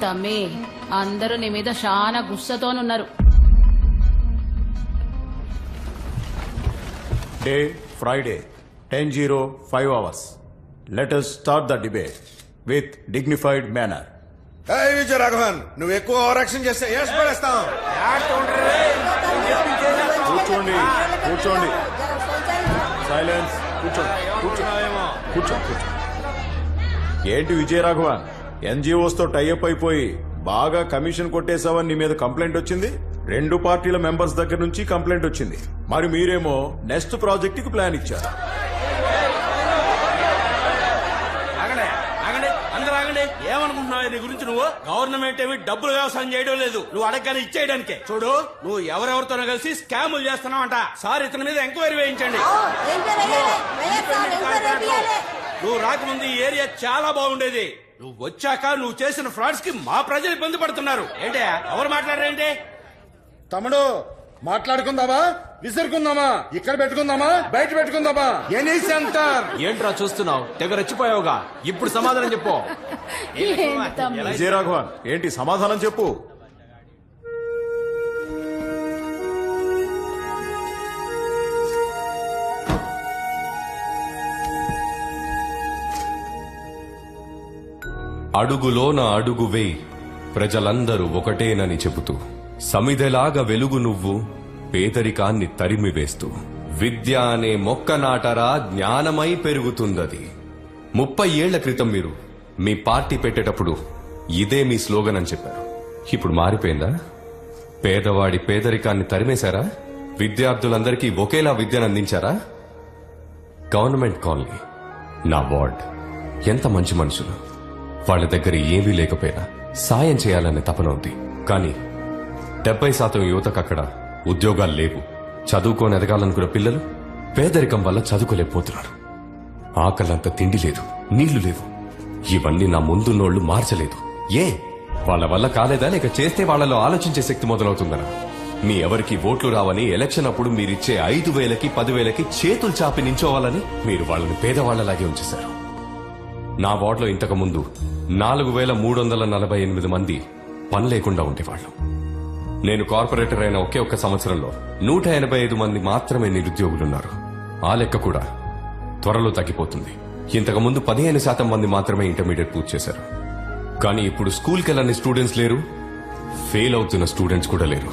తమ్మి అందరూ నీ మీద చాలా గుస్సతోనున్నారు. Day Friday 10:05 hours. Let us start the debate with dignified manner. Vijaya Raghavan, నువ్వు ఎక్కువ ఓవర్ యాక్షన్ చేస్తే ఏడ్స్ పడేస్తాం. కూర్చోండి కూర్చోండి, సైలెన్స్. కూర్చోండి. ఏంటి విజయరాఘవన్, ఎన్జిఓస్ తో టైఅప్ అయిపోయి బాగా కమిషన్ కొట్టేశావని నీ మీద కంప్లైంట్ వచ్చింది. 2 పార్టీల మెంబర్స్ దగ్గర నుంచి కంప్లైంట్ వచ్చింది. మరి మీరేమో నెక్స్ట్ ప్రాజెక్ట్ కి ప్లాన్ ఇచ్చారు. ఏమనుకుంటున్నావు నీ గురించి? నువ్వు గవర్నమెంట్ ఏమి డబ్బులు వ్యవసాయం చేయడం లేదు, నువ్వు అడగగానే ఇచ్చేయడానికే. చూడు, నువ్వు ఎవరెవరితోనో కలిసి స్కాములు చేస్తున్నావంట. సార్ ఇతని మీద ఎంక్వైరీ వేయించండి. నువ్వు రాకముందు ఈ ఏరియా చాలా బాగుండేది. నువ్వు వచ్చాక నువ్వు చేసిన ఫ్రాడ్స్ కి మా ప్రజలు ఇబ్బంది పడుతున్నారు. ఏంటి ఎవరు మాట్లాడారేంటి? తమ్ముడు, మాట్లాడుకుందామా, విసురుకుందామా, ఇక్కడ పెట్టుకుందామా, బయట పెట్టుకుందామా? Any centre. ఏంట్రా చూస్తున్నావు? తెగ రెచ్చిపోయావుగా, ఇప్పుడు సమాధానం చెప్పు. విజయరాఘవన్, ఏంటి సమాధానం చెప్పు. అడుగులోన అడుగు వేయి, ప్రజలందరూ ఒకటేనని చెబుతూ, సమిధెలాగా వెలుగు నువ్వు, పేదరికాన్ని తరిమివేస్తూ, విద్య అనే మొక్క నాటరా, జ్ఞానమై పెరుగుతుందది. 30 ఏళ్ల క్రితం మీరు మీ పార్టీ పెట్టేటప్పుడు ఇదే మీ స్లోగన్ అని చెప్పారు. ఇప్పుడు మారిపోయిందా? పేదవాడి పేదరికాన్ని తరిమేశారా? విద్యార్థులందరికీ ఒకేలా విద్యను అందించారా? గవర్నమెంట్ కాలనీ, నా వార్డ్, ఎంత మంచి మనుషులు. వాళ్ళ దగ్గర ఏమీ లేకపోయినా సాయం చేయాలనే తపన ఉంది. కానీ 70% యువతకు అక్కడ ఉద్యోగాలు లేవు. చదువుకొని ఎదగాలనుకున్న పిల్లలు పేదరికం వల్ల చదువుకోలేకపోతున్నారు. ఆకలంత తిండి లేదు, నీళ్లు లేవు. ఇవన్నీ నా ముందున్నోళ్లు మార్చలేదు. ఏ వాళ్ళ వల్ల కాలేదా, లేక చేస్తే వాళ్లలో ఆలోచించే శక్తి మొదలవుతుందనా? మీ ఎవరికి ఓట్లు రావని ఎలక్షన్ అప్పుడు మీరిచ్చే 5,000కి 10,000కి చేతులు చాపి నించోవాలని మీరు వాళ్ళని పేదవాళ్లలాగే ఉంచేశారు. నా వార్డులో ఇంతకు ముందు 4,348 మంది పని లేకుండా ఉండేవాళ్లు. నేను కార్పొరేటర్ అయిన ఒకే ఒక్క సంవత్సరంలో 185 మంది మాత్రమే నిరుద్యోగులున్నారు. ఆ లెక్క కూడా త్వరలో తగ్గిపోతుంది. ఇంతకు ముందు 15% మంది మాత్రమే ఇంటర్మీడియట్ పూర్తి చేశారు. కానీ ఇప్పుడు స్కూల్కి వెళ్ళని స్టూడెంట్స్ లేరు, ఫెయిల్ అవుతున్న స్టూడెంట్స్ కూడా లేరు.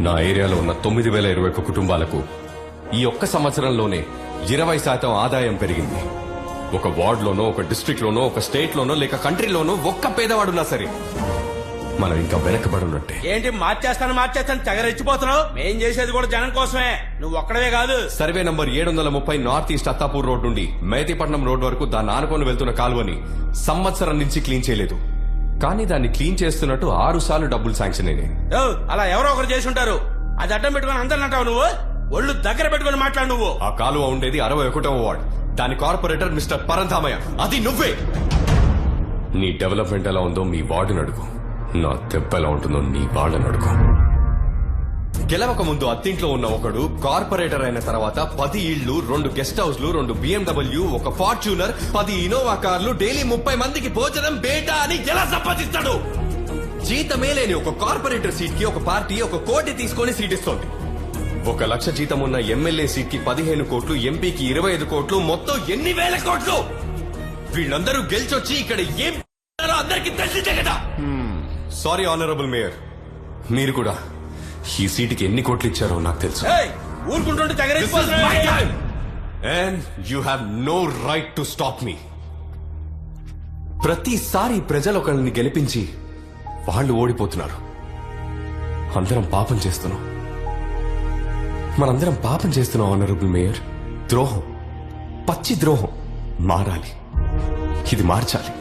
నా ఏరియాలో ఉన్న 9,021 కుటుంబాలకు ఈ ఒక్క సంవత్సరంలోనే 20% ఆదాయం పెరిగింది. ఒక వార్డులోనో, ఒక డిస్ట్రిక్ట్ లోనో, ఒక స్టేట్ లోనో, లేక కంట్రీలోనో ఒక్క పేదవాడున్నా సరే మనం ఇంకా వెనకబడున్నట్టే. ఏంటి మార్చేస్తాను తెగరెచ్చిపోతున్నావు? మేం చేసేది కూడా జనం కోసమే, నువ్వు ఒక్కడవే కాదు. Survey number 730 north east Attapur road నుండి మేతిపట్నం రోడ్ వరకు దాన్ని ఆనుకొని వెళ్తున్న కాలువని సంవత్సరం నుంచి క్లీన్ చేయలేదు. కానీ దాన్ని క్లీన్ చేస్తున్నట్టు 6 సార్లు డబ్బులు శాంక్షన్ అయినాయి. అలా ఎవరో ఒకరు చేసి ఉంటారు. అది అడ్డం పెట్టుకుని అందరిని అంటావు నువ్వు. ఒళ్ళు దగ్గర పెట్టుకుని మాట్లాడు నువ్వు. ఆ కాలువ ఉండేది 61వ వార్డ్. దాని కార్పొరేటర్ మిస్టర్ పరంధామయ్య, అది నువ్వే. నీ డెవలప్మెంట్ ఎలా ఉందో మీ వార్డుని అడుగు, నా దెబ్బ ఎలా ఉంటుందో నీ వాళ్ళని అడుగు. గెలవక ముందు అత్తింట్లో ఉన్న ఒకడు కార్పొరేటర్ అయిన తర్వాత 10 ఇళ్లు, 2 గెస్ట్ హౌస్లు, 2 BMW, ఒక ఫార్చ్యూనర్, 10 ఇనోవా కార్లు, డైలీ 30 మందికి భోజనం బేటా అని ఎలా సంపాదిస్తాడు? జీతమే లేని ఒక కార్పొరేటర్ సీట్ కి ఒక పార్టీ 1 కోటి తీసుకొని సీట్ ఇస్తోంది. 1 లక్ష జీతం ఉన్న ఎమ్మెల్యే సీట్ కి 15 కోట్లు, ఎంపీకి 25 కోట్లు, మొత్తం ఎన్ని వేల కోట్లు? వీళ్ళందరూ గెలిచొచ్చి ఇక్కడ ఏం అందరికి తెలిసిందే కదా. సారీ ఆనరబుల్ మేయర్, మీరు కూడా ఈ సీటుకి ఎన్ని కోట్లు ఇచ్చారో నాకు తెలుసు. ఊరుకుంటుంటే and you have no right to stop me. ప్రతిసారి ప్రజలు ఒకరిని గెలిపించి వాళ్ళు ఓడిపోతున్నారు. అందరం పాపం చేస్తున్నాం, మనందరం పాపం చేస్తున్నాం ఆనరబుల్ మేయర్. ద్రోహం, పచ్చి ద్రోహం మారాలి. ఇది మార్చాలి.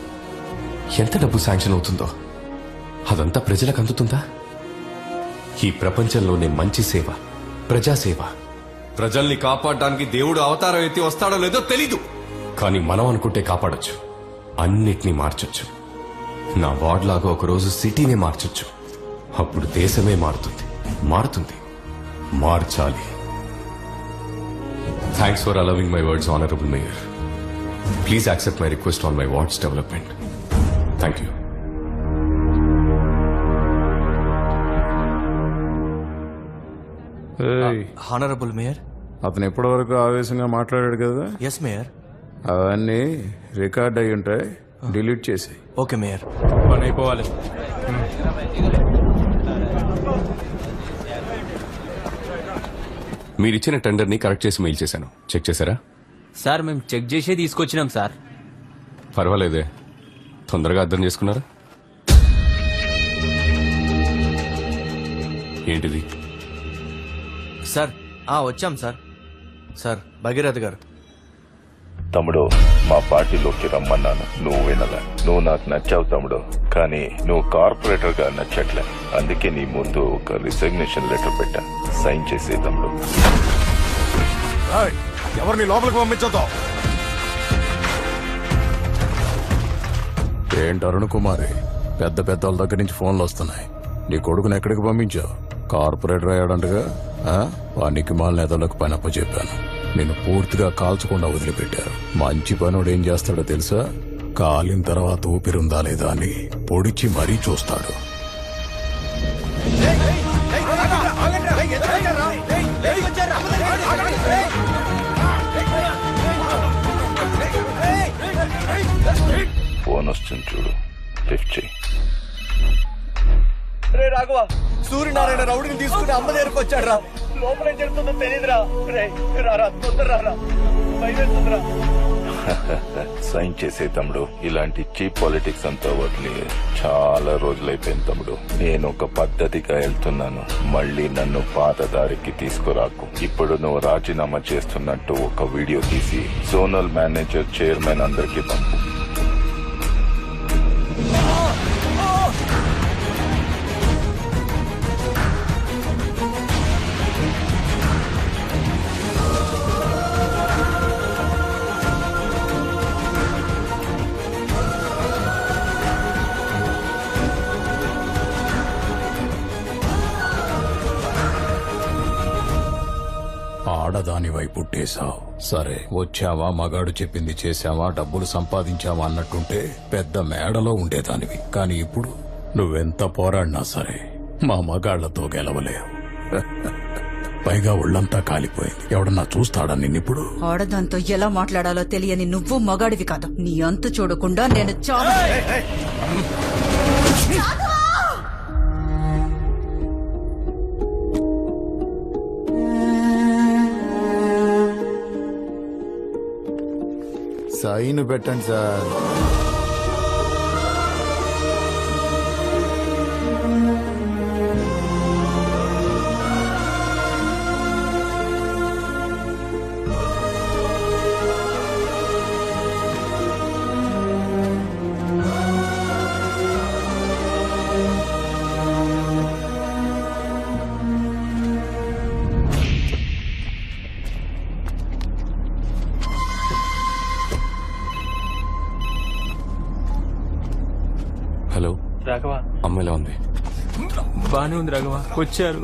ఎంత డబ్బు శాంక్షన్ అవుతుందో అదంతా ప్రజలకు అందుతుందా? ఈ ప్రపంచంలోనే మంచి సేవ ప్రజాసేవ. ప్రజల్ని కాపాడడానికి దేవుడు అవతారం ఎత్తి వస్తాడో లేదో తెలీదు, కానీ మనం అనుకుంటే కాపాడొచ్చు, అన్నిటినీ మార్చొచ్చు. నా వార్డ్ లాగా ఒకరోజు సిటీనే మార్చొచ్చు. అప్పుడు దేశమే మారుతుంది. మార్చాలి. Thanks for allowing my words honourable mayor. Please accept my request on my wards development. Thank you. Honourable mayor. అతను ఎప్పటి వరకు ఆవేశంగా మాట్లాడాడు కదా, ఎస్ మేయర్. అవన్నీ రికార్డ్ అయి ఉంటాయి, డిలీట్ చేసి. Okay mayor. పని అయిపోవాలి. మీరిచ్చిన టెండర్ని కరెక్ట్ చేసి మెయిల్ చేశాను. చెక్ చేశారా? సార్ మేము చెక్ చేసే తీసుకొచ్చినాం సార్. పర్వాలేదే, తొందరగా అర్థం చేసుకున్నారా? ఏంటిది? సార్ వచ్చాం సార్. సార్ భగీరథ్ గారు. తమ్ముడు, మా పార్టీలోకి రమ్మన్నాను, నువ్వు వినలా. నువ్వు నాకు నచ్చావు తమ్ముడు, కానీ నువ్వు కార్పొరేటర్ గా నచ్చట్లే. అందుకే నీ ముందు ఒక రిసిగ్నేషన్ లెటర్ పెట్టా, సైన్ చేసే తమ్ముడు. ఎవరిని లోపలికి పంపించొద్దు. ఏంటి అరుణ్ కుమారి, పెద్ద పెద్ద వాళ్ళ దగ్గర నుంచి ఫోన్లు వస్తున్నాయి. నీ కొడుకుని ఎక్కడికి పంపించావు? కార్పొరేటర్ అయ్యాడంటగా. వానికి మాల నేతలకు పని అప్పచెప్పాను. నేను పూర్తిగా కాల్చకుండా వదిలిపెట్టారు. మంచి పనుడు ఏం చేస్తాడో తెలుసా? కాలిన తర్వాత ఊపిరుందా లేదా అని పొడిచి మరీ చూస్తాడు. ఫోన్ వస్తుంది చూడు, లిఫ్ట్ చేయి. రే రాఘవ, సూర్యనారాయణ రౌడీని తీసుకుని అమ్మ దగ్గరకు వచ్చాడు రా. లోపల ఏం జరుగుతుందో తెలియదురా. రే రారా, తొందర రారా, బయలుదేరుతుందిరా. సైన్ చేసే తమ్ముడు. ఇలాంటి చీప్ పాలిటిక్స్ అంతా వదిలి చాలా రోజులైపోయింది తమ్ముడు. నేను ఒక పద్ధతిగా వెళ్తున్నాను, మళ్ళీ నన్ను పాత దారికి తీసుకురాకు. ఇప్పుడు నువ్వు రాజీనామా చేస్తున్నట్టు ఒక వీడియో తీసి జోనల్ మేనేజర్, చైర్మన్ అందరికీ పంపు. ఆడదానివై పుట్టేశావు. సరే, వచ్చావా, మగాడు చెప్పింది చేశావా, డబ్బులు సంపాదించావా అన్నట్టుంటే పెద్ద మేడలో ఉండేదానివి. కానీ ఇప్పుడు నువ్వెంత పోరాడినా సరే మా మగాళ్లతో గెలవలేవు. పైగా ఒళ్ళంతా కాలిపోయింది. ఎవడన్నా చూస్తాడా నిన్నిప్పుడు? ఆడదాంతో ఎలా మాట్లాడాలో తెలియని నువ్వు మగాడివి కాదు. నీ అంతు చూడకుండా నేను సైన్ పెట్టండి సార్. హలో రాఘవ, అమ్మ ఎలా ఉంది? బానే ఉంది రాఘవ. వచ్చారు,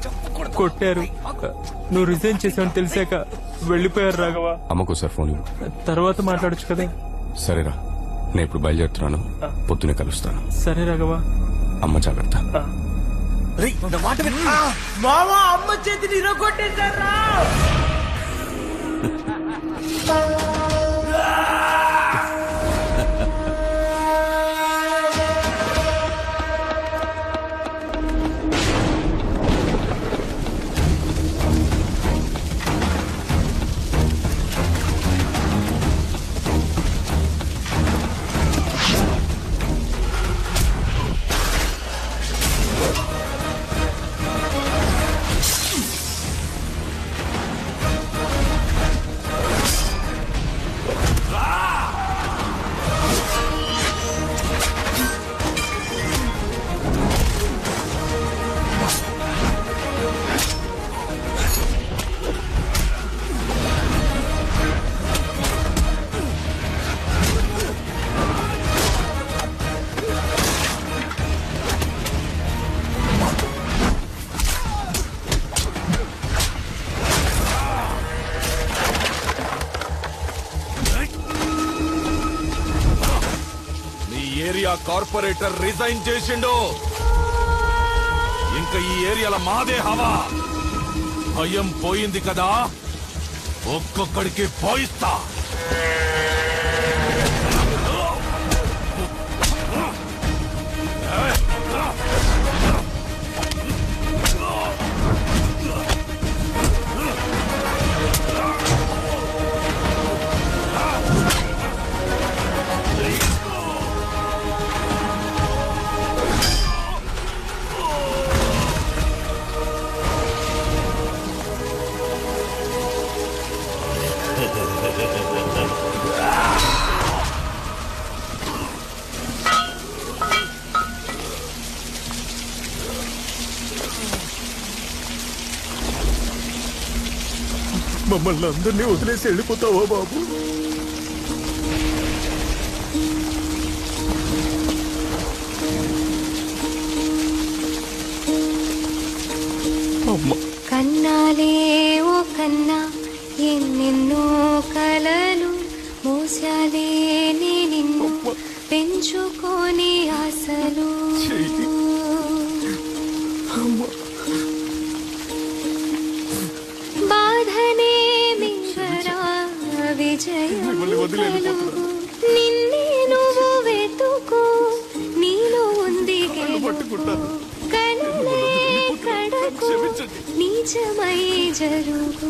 కొట్టారు. నువ్వు రిజైన్ చేసావని తెలిసాక వెళ్ళిపోయారు రాఘవ. అమ్మకు సార్ ఫోన్ ఇవ్వు. తర్వాత మాట్లాడొచ్చు కదా. సరేరా, నేను ఇప్పుడు బయలుదేరుతున్నాను, పొద్దునే కలుస్తాను. సరే రాఘవ. అమ్మ జాగ్రత్త. మామా, అమ్మ చేతిని ఇరగొట్టేశారా? ఏరియా కార్పొరేటర్ రిజైన్ చేసిండు. ఇంకా ఈ ఏరియాలో మాదే హవా. భయం పోయింది కదా, ఒక్కొక్కడికి పోయిస్తా. మమ్మల్ని అందరినీ వదిలేసి వెళ్ళిపోతావా బాబు? కన్నాలే ఓ కన్నా ఎన్నెన్నో కలలు మోసాలే నిన్ను పెంచుకొని ఆశలు. బాధనే మింగరా విజయం కలుగు. నిన్నే నువ్వు వెతుకు, నీలో ఉంది గెలుపు. కలలే కడకు నిజమై జరుగు.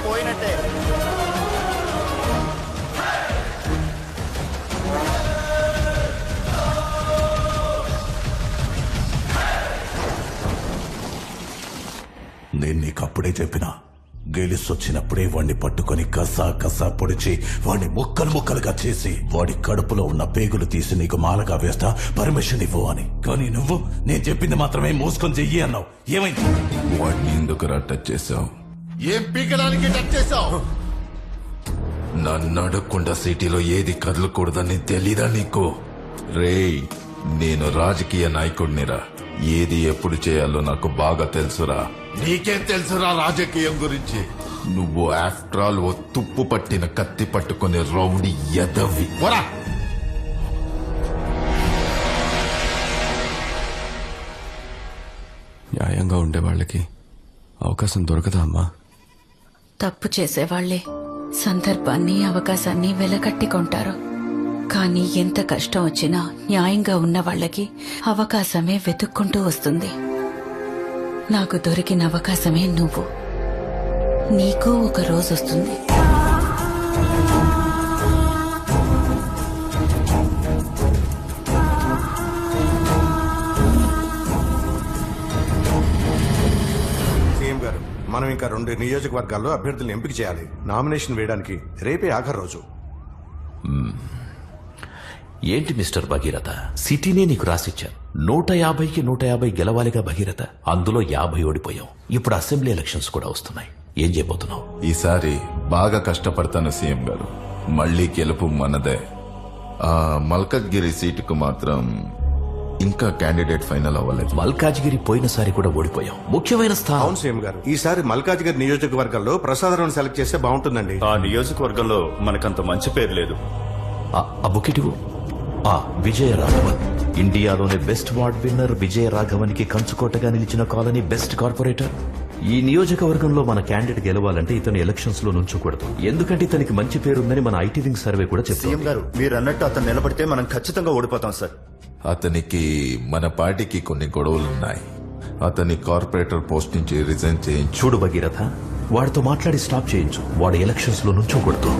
పోయినట్టే. నేను నీకు అప్పుడే చెప్పినా, గెలిసొచ్చినప్పుడే వాణ్ణి పట్టుకొని కసా కసా పొడిచి వాణ్ణి ముక్కలు ముక్కలుగా చేసి వాడి కడుపులో ఉన్న పేగులు తీసి నీకు మాలగా వేస్తా, పర్మిషన్ ఇవ్వు అని. కానీ నువ్వు నేను చెప్పింది మాత్రమే మూసుకొని చెయ్యి అన్నావు. ఏమైంది? వాడిని ఎందుకు టచ్ చేసావు? ఏం పీకడానికి టచ్ చేసావు? నన్ను అడగకుండా సిటీలో ఏది కదలకూడదని తెలీదా నీకు? రేయ్, నేను రాజకీయ నాయకుడినిరా. ఏది ఎప్పుడు చేయాలో నాకు బాగా తెలుసురా. నీకేం తెలుసురా రాజకీయం గురించి? నువ్వు ఆఫ్టర్ ఆల్ ఓ తుప్పు పట్టిన కత్తి పట్టుకునే రౌడీ ఎదవి. న్యాయంగా ఉండే వాళ్ళకి అవకాశం దొరకదా అమ్మా? తప్పు చేసేవాళ్లే సందర్భాన్ని అవకాశాన్ని వెలకట్టి కొంటారు. కానీ ఎంత కష్టం వచ్చినా న్యాయంగా ఉన్న వాళ్ళకి అవకాశమే వెతుక్కుంటూ వస్తుంది. నాకు దొరికిన అవకాశమే నువ్వు. నీకు ఒక రోజు వస్తుంది. సీఎం గారు, మనం ఇంకా 2 నియోజకవర్గాల్లో అభ్యర్థులను ఎంపిక చేయాలి. నామినేషన్ వేయడానికి రేపే ఆఖరి రోజు. ఏంటి మిస్టర్ భగీరథ, సిటీనే నీకు రాసిచ్చాను. 150కి 150 గెలవాలిగా భగీరథ. అందులో 50 ఓడిపోయావు. ఇప్పుడు అసెంబ్లీ ఎలక్షన్స్ కూడా వస్తున్నాయి. ఏం చేయబోతున్నావు? ఈసారి బాగా కష్టపడతాను సీఎం గారు. మళ్లీ గెలుపు మనదే. ఆ మల్కజ్గిరి సీటుకు మాత్రం ఇంకా క్యాండిడేట్ ఫైనల్ అవ్వలేదు. మల్కాజ్గిరి పోయినసారి కూడా ఓడిపోయాం. ముఖ్యమైన స్థానం. అవును సీఎం గారు, ఈసారి మల్కాజ్గిరి నియోజకవర్గంలో ప్రసాదరావును సెలెక్ట్ చేస్తే బాగుంటుందండి. ఆ నియోజకవర్గంలో మనకంత మంచి పేరు లేదు. ఆ బుకెటివు. విజయరాఘవన్, ఇండియాలోనే బెస్ట్ వార్డ్ విన్నర్ విజయరాఘవన్ కి కంచుకోటగా నిలిచిన కాలనీ బెస్ట్ కార్పొరేటర్. ఈ నియోజకవర్గంలో మన క్యాండిడేట్ గెలవాలంటే ఇతను ఎలక్షన్స్ లో నుంచోకూడదు. ఎందుకంటే ఇతనికి మంచి పేరుందని మన ఐటీ వింగ్ సర్వే కూడా చెప్తుంది. సీఎం గారు, మీరు అన్నట్టు అతను నిలబడితే మనం ఖచ్చితంగా ఓడిపోతాం సార్. అతనికి మన పార్టీకి కొన్ని గొడవలున్నాయి. అతని కార్పొరేటర్ పోస్ట్ నుంచి రిజైన్ చేయించు. చూడు భగీరథ, వాడితో మాట్లాడి స్టాప్ చేయించు. వాడు ఎలక్షన్స్ లో నుంచోకూడదు.